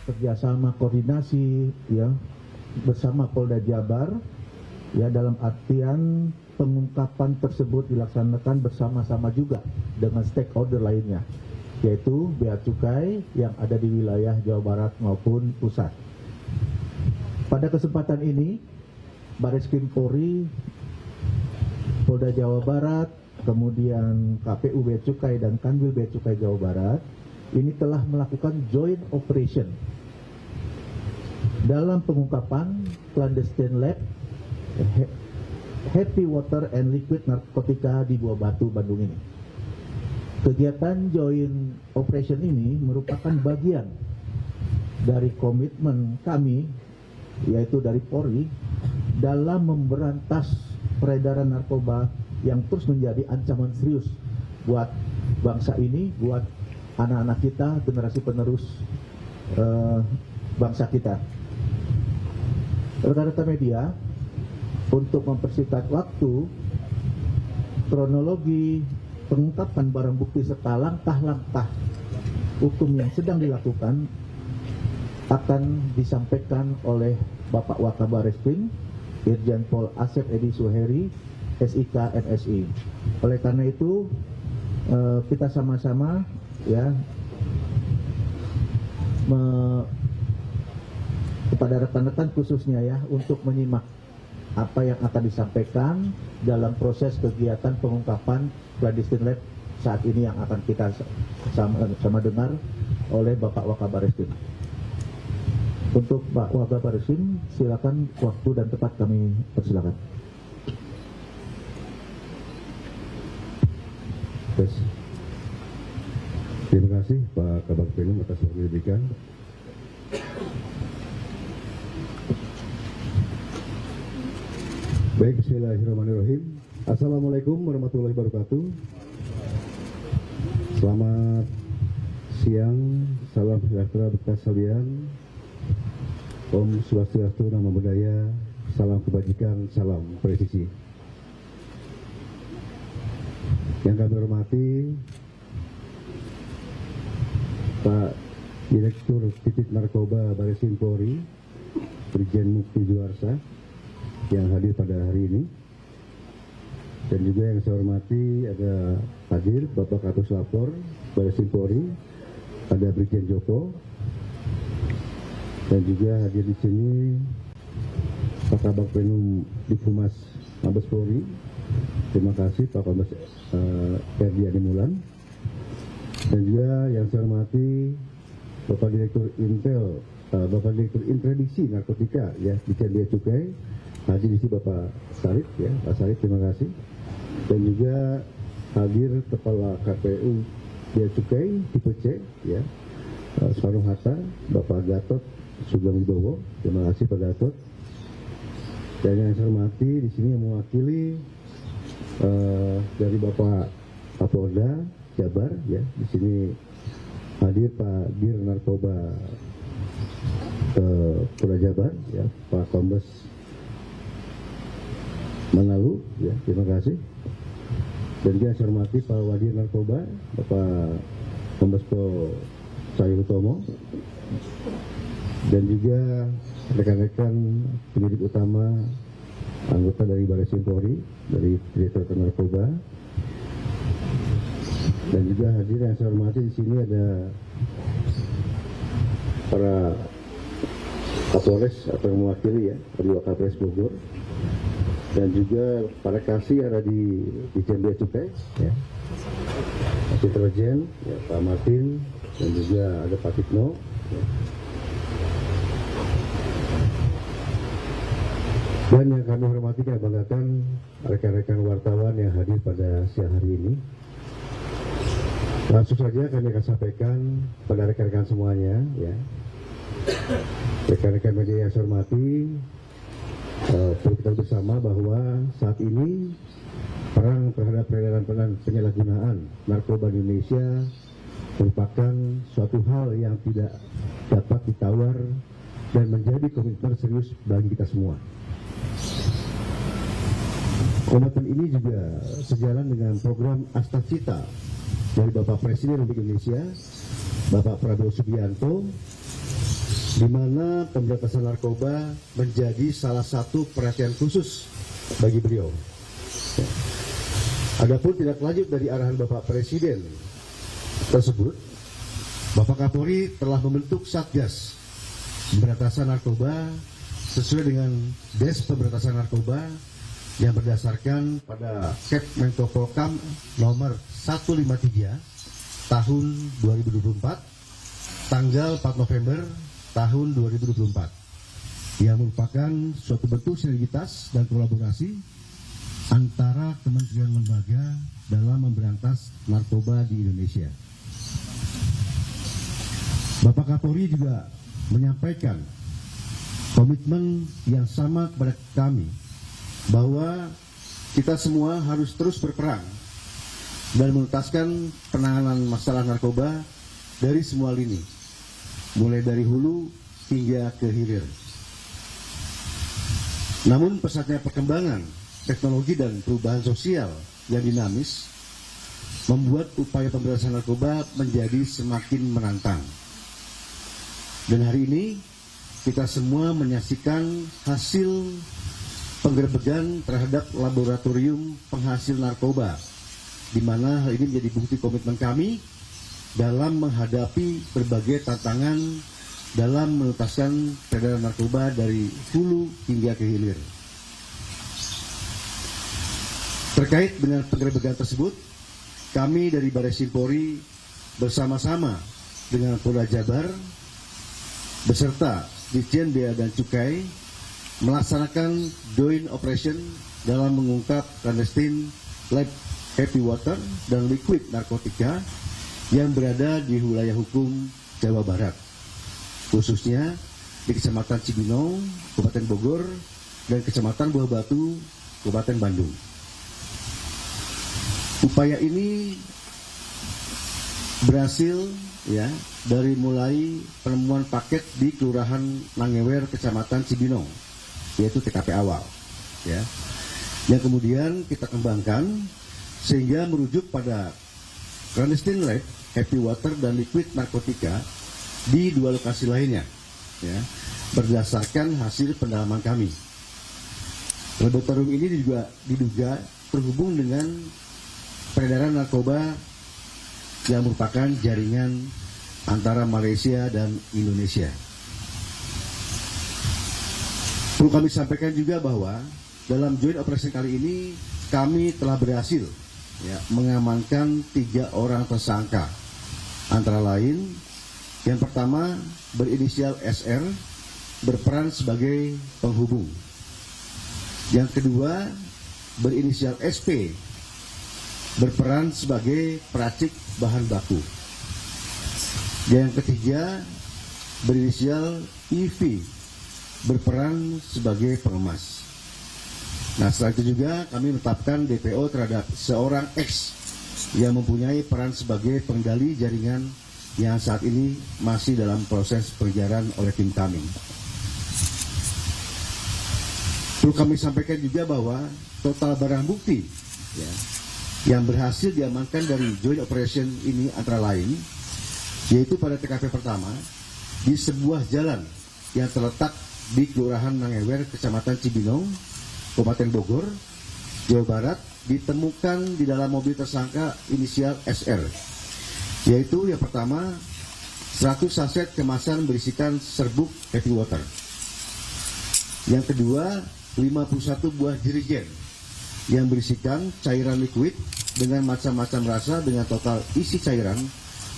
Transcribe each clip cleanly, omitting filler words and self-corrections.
kerjasama koordinasi ya bersama Polda Jabar ya, dalam artian pengungkapan tersebut dilaksanakan bersama-sama juga dengan stakeholder lainnya, yaitu Bea Cukai yang ada di wilayah Jawa Barat maupun pusat. Pada kesempatan ini Bareskrim Polri, Polda Jawa Barat, kemudian KPU Bea Cukai dan Kanwil Bea Cukai Jawa Barat ini telah melakukan joint operation dalam pengungkapan clandestine lab heavy water and liquid narkotika di Buah Batu, Bandung ini. Kegiatan joint operation ini merupakan bagian dari komitmen kami, yaitu dari Polri, dalam memberantas peredaran narkoba yang terus menjadi ancaman serius buat bangsa ini, buat anak-anak kita, generasi penerus bangsa kita. Rekan-rekan media, untuk mempersingkat waktu, kronologi pengungkapan barang bukti serta langkah-langkah hukum yang sedang dilakukan akan disampaikan oleh Bapak Wakabareskrim Irjen Pol Asep Edi Suheri, SIK MSI. Oleh karena itu kita sama-sama ya kepada rekan-rekan khususnya ya untuk menyimak apa yang akan disampaikan dalam proses kegiatan pengungkapan clandestine lab saat ini yang akan kita sama dengar oleh Bapak Wakabareskrim. Untuk Pak Wakabareskrim, silakan, waktu dan tempat kami persilakan. Terima kasih Pak Kabag Penum atas waktu yang diberikan. Baik, bismillahirrahmanirrahim. Assalamualaikum warahmatullahi wabarakatuh. Selamat siang, salam sejahtera berkah sekalian. Om Swastiastu, Namo Buddhaya, salam kebajikan, salam presisi. Yang kami hormati Pak Direktur Titik Narkoba Bareskrim Polri, Brigjen Mukti Juarsa, yang hadir pada hari ini, dan juga yang saya hormati ada hadir Bapak Kapus Lapor Bareskrim Polri, ada Brigjen Joko, dan juga hadir di sini Pak Kabag Penum Divhumas Mabes Polri. Terima kasih Pak Kombes Ferdi Adimulan, dan juga yang saya hormati Bapak Direktur Intel, Bapak Direktur Interdiksi Narkotika ya di Bea Cukai. Hadir di sini Bapak Sarif ya, Pak Sarif, terima kasih. Dan juga hadir Kepala KPU Bea Cukai tipe C ya, Soekarno Hatta, Bapak Gatot Sugeng Wibowo, terima kasih Pak Gatot. Dan yang saya hormati di sini yang mewakili dari Bapak Kapolda Jabar ya, di sini hadir Pak Dir Narkoba Polda Jabar ya, Pak Kombes Mangalu ya, terima kasih. Dan juga saya hormati Pak Wadir Narkoba, Bapak Kombes Pol Cahyo Utomo, dan juga rekan-rekan penyidik utama anggota dari Bareskrim Polri, dari Direktorat Narkoba, dan juga hadir yang saya hormati di sini ada para Kapolres atau yang mewakili ya dari Wakapolres Bogor, dan juga para kasih ada di Bea Cukai ya, Pak Intelijen ya, Pak Martin, dan juga ada Pak Tikno ya. Dan yang kami hormati dan banggakan rekan-rekan wartawan yang hadir pada siang hari ini. Langsung saja kami akan sampaikan pada rekan-rekan semuanya ya, rekan-rekan media yang saya hormati. Perlu kita bersama bahwa saat ini perang terhadap peredaran penyalahgunaan narkoba di Indonesia merupakan suatu hal yang tidak dapat ditawar dan menjadi komitmen serius bagi kita semua. Komitmen ini juga sejalan dengan program Astacita dari Bapak Presiden Republik Indonesia, Bapak Prabowo Subianto, di mana pemberantasan narkoba menjadi salah satu perhatian khusus bagi beliau. Adapun tindak lanjut dari arahan Bapak Presiden tersebut, Bapak Kapolri telah membentuk Satgas Pemberantasan Narkoba sesuai dengan Des Pemberantasan Narkoba yang berdasarkan pada Kep Menko Polkam nomor 153 tahun 2024 tanggal 4 November tahun 2024 yang merupakan suatu bentuk sinergitas dan kolaborasi antara kementerian lembaga dalam memberantas narkoba di Indonesia. Bapak Kapolri juga menyampaikan komitmen yang sama kepada kami bahwa kita semua harus terus berperang dan menuntaskan penanganan masalah narkoba dari semua lini, mulai dari hulu hingga ke hilir. Namun pesatnya perkembangan teknologi dan perubahan sosial yang dinamis membuat upaya pemberantasan narkoba menjadi semakin menantang. Dan hari ini kita semua menyaksikan hasil penggerbegan terhadap laboratorium penghasil narkoba, di mana hal ini menjadi bukti komitmen kami dalam menghadapi berbagai tantangan dalam menuntaskan peredaran narkoba dari hulu hingga ke hilir. Terkait dengan penggerbegan tersebut, kami dari Barreskrim Polri bersama-sama dengan Polda Jabar beserta Ditjen Bea dan Cukai melaksanakan joint operation dalam mengungkap clandestine lab happy water dan liquid narkotika yang berada di wilayah hukum Jawa Barat, khususnya di Kecamatan Cibinong, Kabupaten Bogor, dan Kecamatan Buah Batu, Kabupaten Bandung. Upaya ini berhasil dari mulai penemuan paket di Kelurahan Nangewer, Kecamatan Cibinong, yaitu TKP awal, yang kemudian kita kembangkan sehingga merujuk pada clandestine lab happy water dan liquid narkotika di 2 lokasi lainnya, berdasarkan hasil pendalaman kami. Laboratorium ini juga diduga terhubung dengan peredaran narkoba yang merupakan jaringan antara Malaysia dan Indonesia. Perlu kami sampaikan juga bahwa dalam joint operation kali ini kami telah berhasil mengamankan 3 orang tersangka, antara lain yang pertama berinisial SR berperan sebagai penghubung, yang kedua berinisial SP berperan sebagai peracik bahan baku, yang ketiga berinisial IV berperan sebagai pengemas. Nah, setelah itu juga kami menetapkan DPO terhadap seorang X yang mempunyai peran sebagai pengendali jaringan yang saat ini masih dalam proses pengejaran oleh tim kami. Perlu kami sampaikan juga bahwa total barang bukti yang berhasil diamankan dari joint operation ini antara lain, yaitu pada TKP pertama di sebuah jalan yang terletak di Kelurahan Nangewer, Kecamatan Cibinong, Kabupaten Bogor, Jawa Barat, ditemukan di dalam mobil tersangka inisial SR, yaitu yang pertama 100 saset kemasan berisikan serbuk happy water, yang kedua 51 buah jerigen yang berisikan cairan liquid dengan macam-macam rasa dengan total isi cairan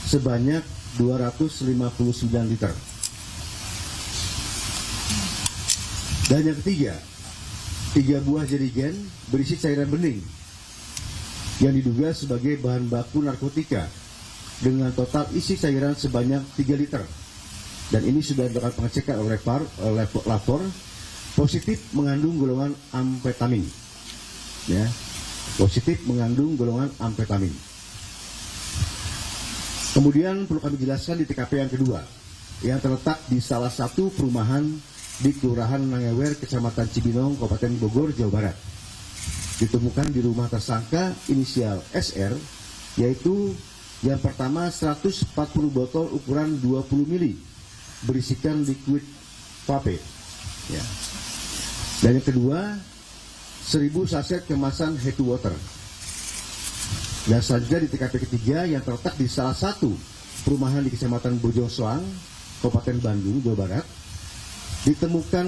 sebanyak 259 liter. Dan yang ketiga, 3 buah jerigen berisi cairan bening yang diduga sebagai bahan baku narkotika dengan total isi cairan sebanyak 3 liter. Dan ini sudah dilakukan pengecekan oleh lapor positif mengandung golongan amfetamin. Positif mengandung golongan amfetamin. Kemudian perlu kami jelaskan di TKP yang kedua, yang terletak di salah satu perumahan di Kelurahan Nangewer, Kecamatan Cibinong, Kabupaten Bogor, Jawa Barat. Ditemukan di rumah tersangka inisial SR, yaitu yang pertama 140 botol ukuran 20 mili berisikan liquid vape. Ya. Dan yang kedua, 1000 saset kemasan happy water. Dan selanjutnya di TKP ketiga yang terletak di salah satu perumahan di Kecamatan Bojong Soang, Kabupaten Bandung, Jawa Barat, ditemukan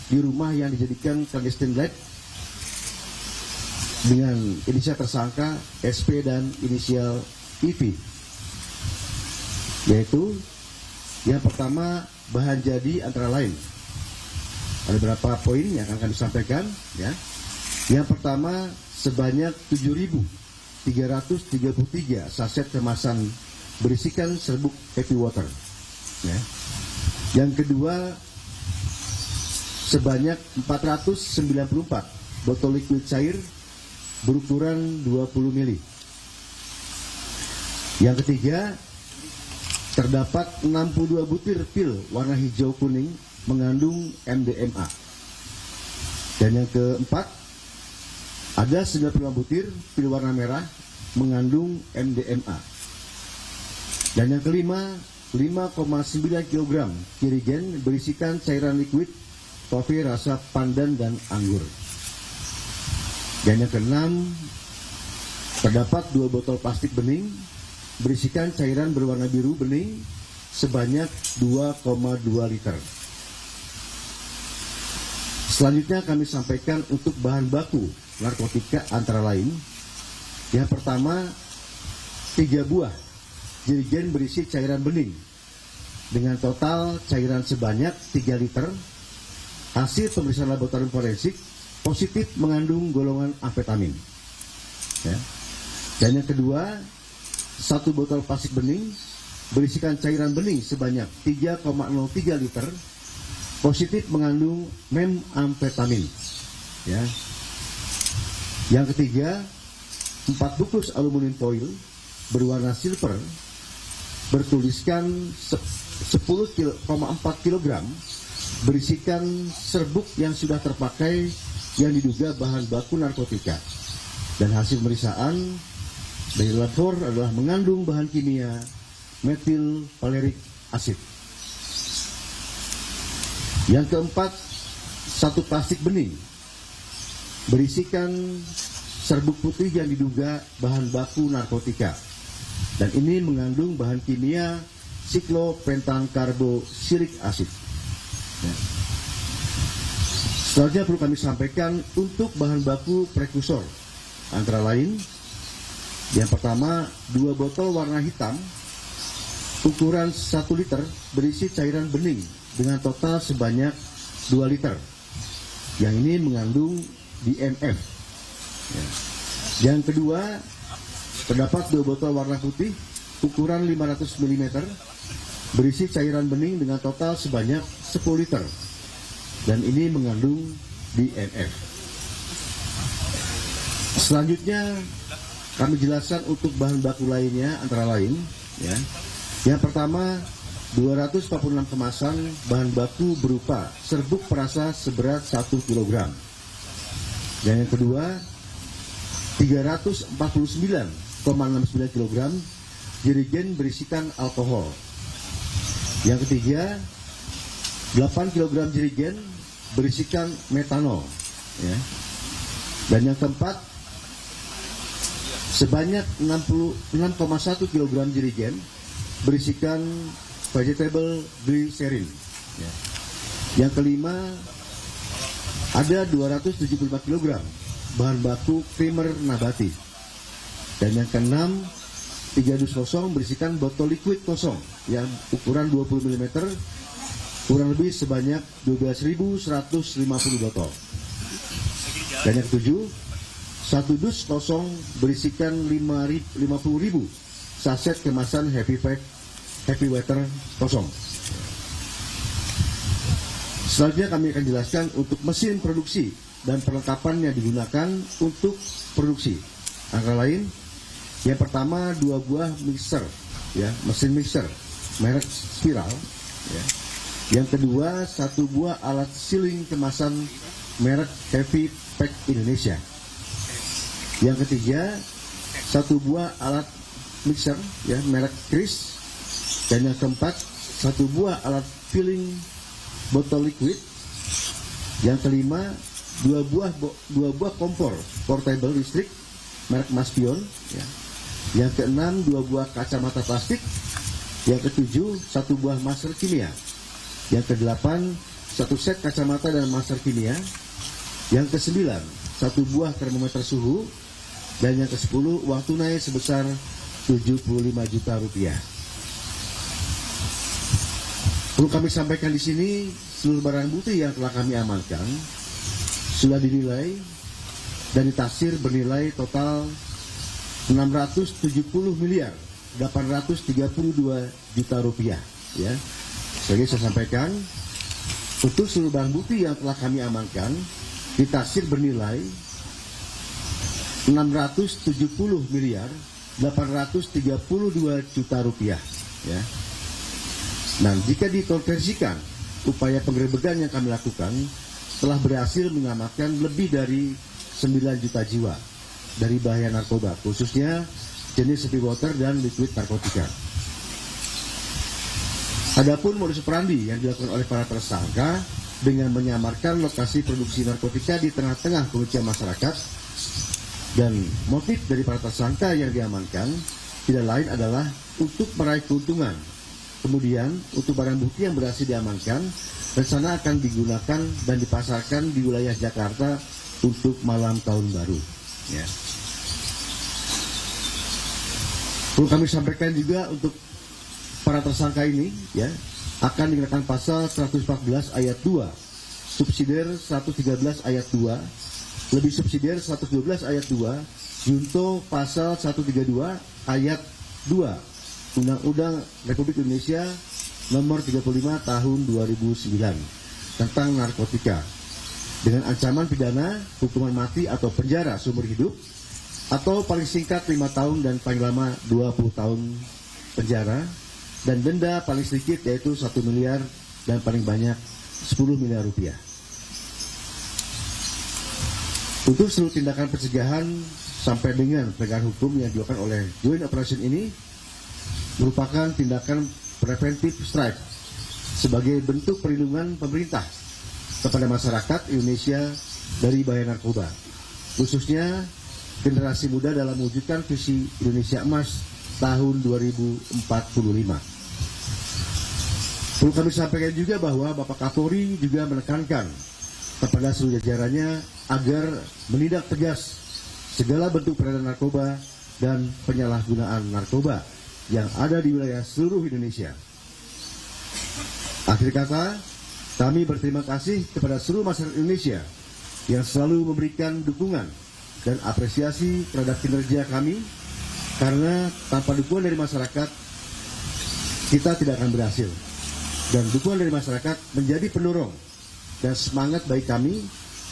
di rumah yang dijadikan clandestine lab dengan inisial tersangka SP dan inisial IV, yaitu yang pertama bahan jadi antara lain ada beberapa poin yang akan kami sampaikan, ya. Yang pertama sebanyak 7.333 saset kemasan berisikan serbuk happy water, ya. Yang kedua sebanyak 494 botol liquid cair berukuran 20 ml. Yang ketiga, terdapat 62 butir pil warna hijau kuning mengandung MDMA. Dan yang keempat, ada 95 butir pil warna merah mengandung MDMA. Dan yang kelima, 5,9 kg jerigen berisikan cairan liquid toffee rasa pandan dan anggur. Dan yang keenam, terdapat 2 botol plastik bening berisikan cairan berwarna biru bening sebanyak 2,2 liter. Selanjutnya kami sampaikan untuk bahan baku narkotika antara lain. Yang pertama, 3 buah jerigen berisi cairan bening dengan total cairan sebanyak 3 liter. Hasil pemeriksaan laboratorium forensik positif mengandung golongan amfetamin, ya. Dan yang kedua, 1 botol plastik bening berisikan cairan bening sebanyak 3,03 liter positif mengandung memamfetamin, ya. Yang ketiga, 4 bungkus aluminium foil berwarna silver bertuliskan 10,4 kg berisikan serbuk yang sudah terpakai yang diduga bahan baku narkotika. Dan hasil pemeriksaan dari labor adalah mengandung bahan kimia metil valeric acid. Yang keempat, 1 plastik bening berisikan serbuk putih yang diduga bahan baku narkotika. Dan ini mengandung bahan kimia siklopentangkarboxylic acid. Ya. Selanjutnya perlu kami sampaikan untuk bahan baku prekursor antara lain, yang pertama 2 botol warna hitam ukuran 1 liter berisi cairan bening dengan total sebanyak 2 liter. Yang ini mengandung DMF. Ya. Yang kedua, terdapat 2 botol warna putih ukuran 500 mm berisi cairan bening dengan total sebanyak 10 liter. Dan ini mengandung DMF. Selanjutnya kami jelaskan untuk bahan baku lainnya antara lain, ya. Yang pertama, 246 kemasan bahan baku berupa serbuk perasa seberat 1 kg. Dan yang kedua, 349,69 kg jerigen berisikan alkohol. Yang ketiga, 8 kg jerigen berisikan metanol, ya. Dan yang keempat, sebanyak 66,1 kg jerigen berisikan vegetable glycerin, ya. Yang kelima, ada 275 kg bahan baku primer nabati. Dan yang keenam, 3 dus kosong berisikan botol liquid kosong yang ukuran 20 mm kurang lebih sebanyak 12.150 botol. Dan yang ketujuh, 1 dus kosong berisikan 50.000 saset kemasan happy water kosong. Selanjutnya kami akan jelaskan untuk mesin produksi dan perlengkapan yang digunakan untuk produksi. Antara lain, yang pertama 2 buah mixer, ya, mesin mixer merek Spiral, ya. Yang kedua, 1 buah alat sealing kemasan merek Heavy Pack Indonesia. Yang ketiga, 1 buah alat mixer, ya, merek Chris. Dan yang keempat, 1 buah alat filling botol liquid. Yang kelima, 2 buah kompor portable listrik merek Maspion. Ya. Yang keenam, 2 buah kacamata plastik. Yang ketujuh, 1 buah masker kimia. Yang kedelapan, 1 set kacamata dan masker kimia. Yang kesembilan, 1 buah termometer suhu. Dan yang ke-10, uang tunai sebesar 75 juta rupiah. Perlu kami sampaikan di sini, seluruh barang bukti yang telah kami amankan sudah dinilai dan ditaksir bernilai total 670 miliar 832 juta rupiah. Ya, sebagai saya sampaikan, untuk seluruh barang bukti yang telah kami amankan ditaksir bernilai 670 miliar 832 juta rupiah. Ya. Nah, jika dikonversikan, upaya penggerebekan yang kami lakukan telah berhasil mengamankan lebih dari 9 juta jiwa dari bahaya narkoba, khususnya jenis sepi water dan liquid narkotika. Adapun modus operandi yang dilakukan oleh para tersangka dengan menyamarkan lokasi produksi narkotika di tengah-tengah pemukiman masyarakat, dan motif dari para tersangka yang diamankan tidak lain adalah untuk meraih keuntungan. Kemudian untuk barang bukti yang berhasil diamankan rencana akan digunakan dan dipasarkan di wilayah Jakarta untuk malam tahun baru. Ya. Perlu kami sampaikan juga untuk para tersangka ini, ya, akan dikenakan pasal 114 ayat 2, subsidiar 113 ayat 2, lebih subsidiar 112 ayat 2, junto pasal 132 ayat 2 Undang-Undang Republik Indonesia nomor 35 tahun 2009 tentang narkotika, dengan ancaman pidana hukuman mati atau penjara seumur hidup, atau paling singkat 5 tahun dan paling lama 20 tahun penjara, dan denda paling sedikit yaitu 1 miliar dan paling banyak 10 miliar rupiah. Untuk seluruh tindakan pencegahan sampai dengan penegakan hukum yang dilakukan oleh Joint Operation ini merupakan tindakan preventive strike sebagai bentuk perlindungan pemerintah kepada masyarakat Indonesia dari bahaya narkoba, khususnya generasi muda dalam mewujudkan visi Indonesia Emas tahun 2045. Perlu kami sampaikan juga bahwa Bapak Kapolri juga menekankan kepada seluruh jajarannya agar menindak tegas segala bentuk peredaran narkoba dan penyalahgunaan narkoba yang ada di wilayah seluruh Indonesia. Akhir kata, kami berterima kasih kepada seluruh masyarakat Indonesia yang selalu memberikan dukungan dan apresiasi terhadap kinerja kami, karena tanpa dukungan dari masyarakat, kita tidak akan berhasil. Dan dukungan dari masyarakat menjadi pendorong dan semangat bagi kami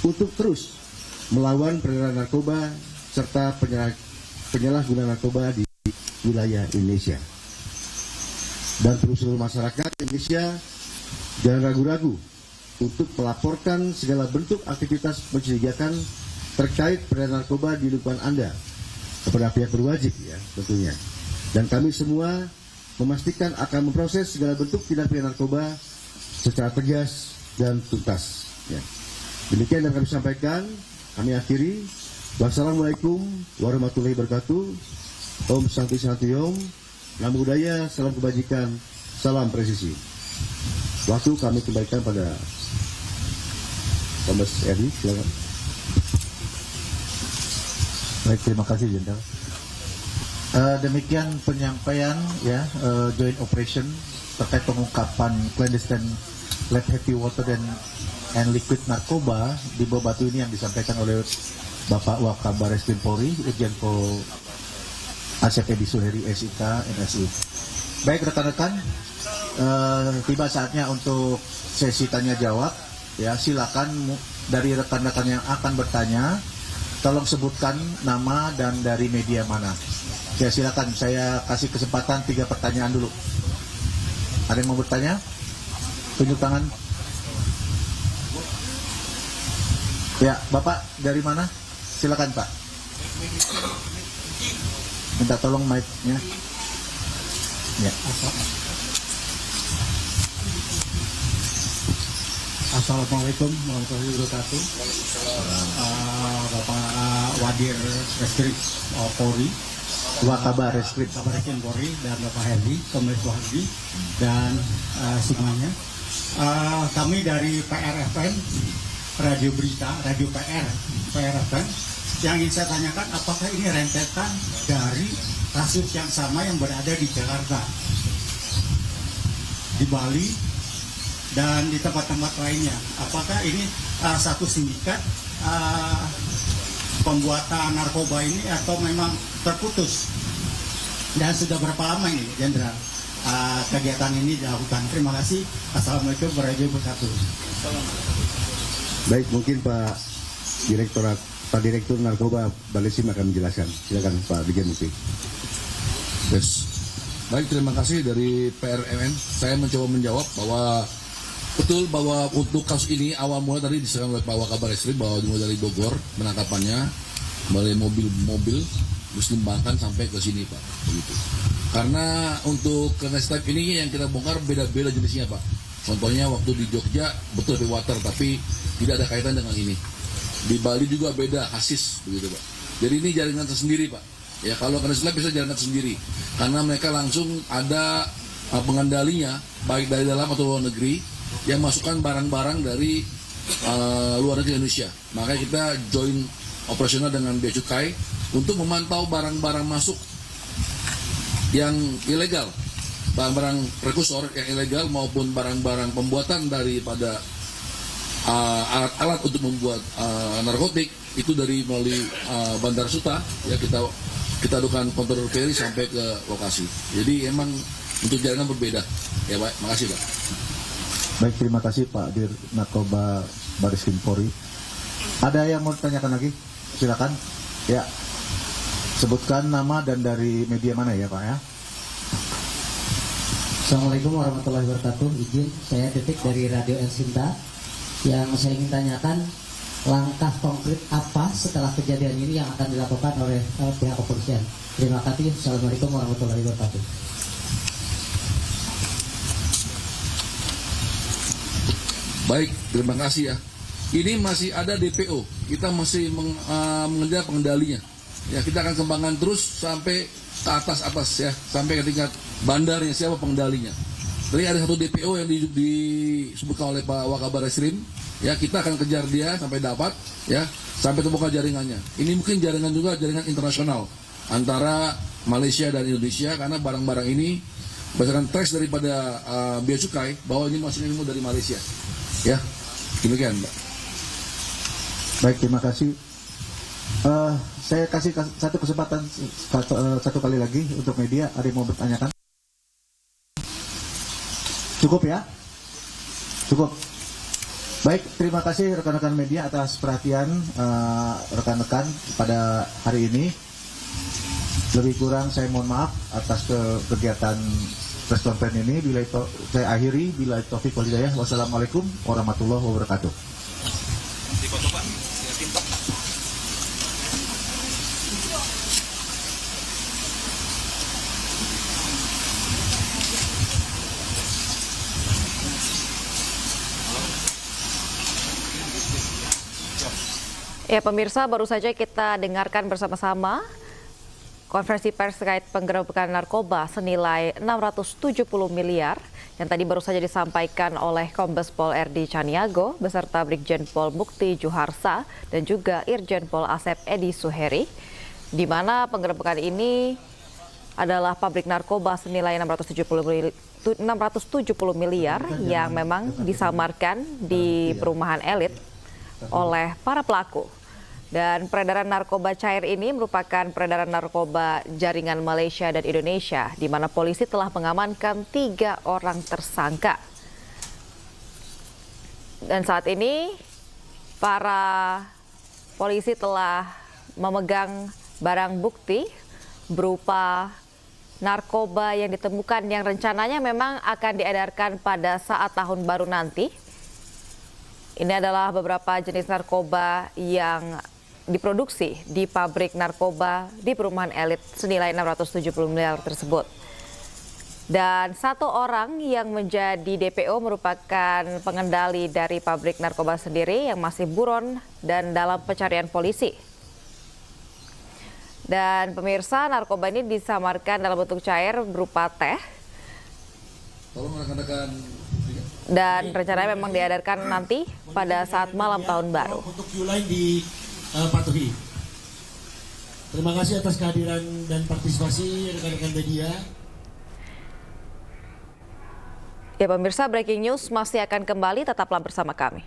untuk terus melawan peredaran narkoba serta penyalahgunaan narkoba di wilayah Indonesia. Dan perlu seluruh masyarakat Indonesia jangan ragu-ragu untuk melaporkan segala bentuk aktivitas mencurigakan terkait peredaran narkoba di lingkungan Anda kepada pihak berwajib, ya, tentunya. Dan kami semua memastikan akan memproses segala bentuk tindak pidana narkoba secara tegas dan tuntas. Ya. Demikian yang kami sampaikan. Kami akhiri. Wassalamualaikum warahmatullahi wabarakatuh. Om Santi Santi Om. Namo Buddhaya, salam kebajikan, salam presisi. Waktu kami kembalikan pada Kombes Eri, silakan. Baik, terima kasih Jenderal. Demikian penyampaian, ya, joint operation terkait pengungkapan clandestine lead heavy water and liquid narkoba di Bawah Batu ini yang disampaikan oleh Bapak Wakabares Krim Polri, Irjen Pol Asep Edi Suheri, SIK, NSI. Baik rekan-rekan, tiba saatnya untuk sesi tanya jawab. Ya, silakan dari rekan-rekan yang akan bertanya, tolong sebutkan nama dan dari media mana. Ya, silakan, saya kasih kesempatan 3 pertanyaan dulu. Ada yang mau bertanya? Tunjuk tangan. Ya, Bapak dari mana? Silakan, Pak. Minta tolong mic-nya. Ya. Assalamualaikum warahmatullahi wabarakatuh. Bapak Wadir Reskrim Polri, Wakabar Reskrim. Kabar Reskrim Polri, dan Bapak Herdi, Kombes Wahyudi, dan semuanya. Kami dari PRFN, Radio Berita, Radio PRFN, yang ingin saya tanyakan, apakah ini rentetan dari kasus yang sama yang berada di Jakarta, di Bali, dan di tempat-tempat lainnya? Apakah ini satu sindikat pembuatan narkoba ini, atau memang terputus? Dan sudah berapa lama ini, Jenderal, kegiatan ini dilakukan? Terima kasih. Assalamualaikum warahmatullahi wabarakatuh. Baik, mungkin Pak Direktur Narkoba Balesim akan menjelaskan. Silakan Pak Dirjen Mukti. Yes. Baik, terima kasih dari PRMN. Saya mencoba menjawab bahwa betul bahwa untuk kasus ini awal mula tadi diserahkan oleh Pak Wakabar Reskrim bahwa dimulai dari Bogor penangkapannya melalui mobil terus dikembangkan sampai ke sini, Pak. Begitu. Karena untuk next step ini yang kita bongkar beda-beda jenisnya, Pak. Contohnya waktu di Jogja betul di water tapi tidak ada kaitan dengan ini. Di Bali juga beda hasis begitu, Pak. Jadi ini jaringan tersendiri, Pak. Ya kalau next step bisa jaringan sendiri karena mereka langsung ada pengendalinya baik dari dalam atau luar negeri yang masukkan barang-barang dari luar negeri Indonesia. Makanya kita join operasional dengan Bea Cukai untuk memantau barang-barang masuk yang ilegal, barang-barang prekursor yang ilegal maupun barang-barang pembuatan daripada alat-alat untuk membuat narkotik itu dari melalui Bandara Suta ya kita lakukan kontrol ferry sampai ke lokasi. Jadi emang untuk jaringan berbeda. Ya Pak, makasih Pak. Baik, terima kasih Pak Dir Narkoba Baris Krim Polri. Ada yang mau ditanyakan lagi? Silakan. Ya, sebutkan nama dan dari media mana ya Pak ya. Assalamualaikum warahmatullahi wabarakatuh. Izin saya Titik dari Radio El Sinta. Yang saya ingin tanyakan, langkah konkret apa setelah kejadian ini yang akan dilakukan oleh pihak kepolisian? Terima kasih. Assalamualaikum warahmatullahi wabarakatuh. Baik, terima kasih ya. Ini masih ada DPO, kita masih mengejar pengendalinya. Ya, kita akan kembangkan terus sampai ke atas ya, sampai ke tingkat bandarnya siapa pengendalinya. Tadi ada satu DPO yang disebutkan oleh Pak Wakabar Reskrim, ya kita akan kejar dia sampai dapat, ya sampai temukan jaringannya. Ini mungkin jaringan juga jaringan internasional antara Malaysia dan Indonesia karena barang-barang ini berdasarkan trace daripada Bea Cukai bahwa ini masih ilmu dari Malaysia. Ya, demikian Mbak. Baik, terima kasih. Saya kasih satu kesempatan satu kali lagi untuk media. Ada yang mau bertanyakan? Cukup ya? Cukup. Baik, terima kasih rekan-rekan media atas perhatian rekan-rekan pada hari ini. Lebih kurang saya mohon maaf atas kegiatan press conference ini. Saya akhiri bila taufik wal hidayah. Wassalamualaikum warahmatullahi wabarakatuh. Ya pemirsa, baru saja kita dengarkan bersama-sama konferensi pers terkait penggerebekan narkoba senilai 670 miliar yang tadi baru saja disampaikan oleh Kombes Pol Erdi Caniago beserta Brigjen Pol Mukti Juharsa dan juga Irjen Pol Asep Edi Suheri, di mana penggerebekan ini adalah pabrik narkoba senilai 670 miliar yang memang disamarkan di perumahan elit oleh para pelaku. Dan peredaran narkoba cair ini merupakan peredaran narkoba jaringan Malaysia dan Indonesia, di mana polisi telah mengamankan 3 orang tersangka. Dan saat ini para polisi telah memegang barang bukti berupa narkoba yang ditemukan yang rencananya memang akan diedarkan pada saat tahun baru nanti. Ini adalah beberapa jenis narkoba yang diproduksi di pabrik narkoba di perumahan elit senilai 670 miliar tersebut. Dan 1 orang yang menjadi DPO merupakan pengendali dari pabrik narkoba sendiri yang masih buron dan dalam pencarian polisi. Dan pemirsa, narkoba ini disamarkan dalam bentuk cair berupa teh. Tolong rekan-rekan. Dan rencananya memang diadakan nanti pada saat malam tahun baru. Untuk queue line dipatuhi. Terima kasih atas kehadiran dan partisipasi rekan-rekan media. Ya pemirsa, breaking news masih akan kembali, tetaplah bersama kami.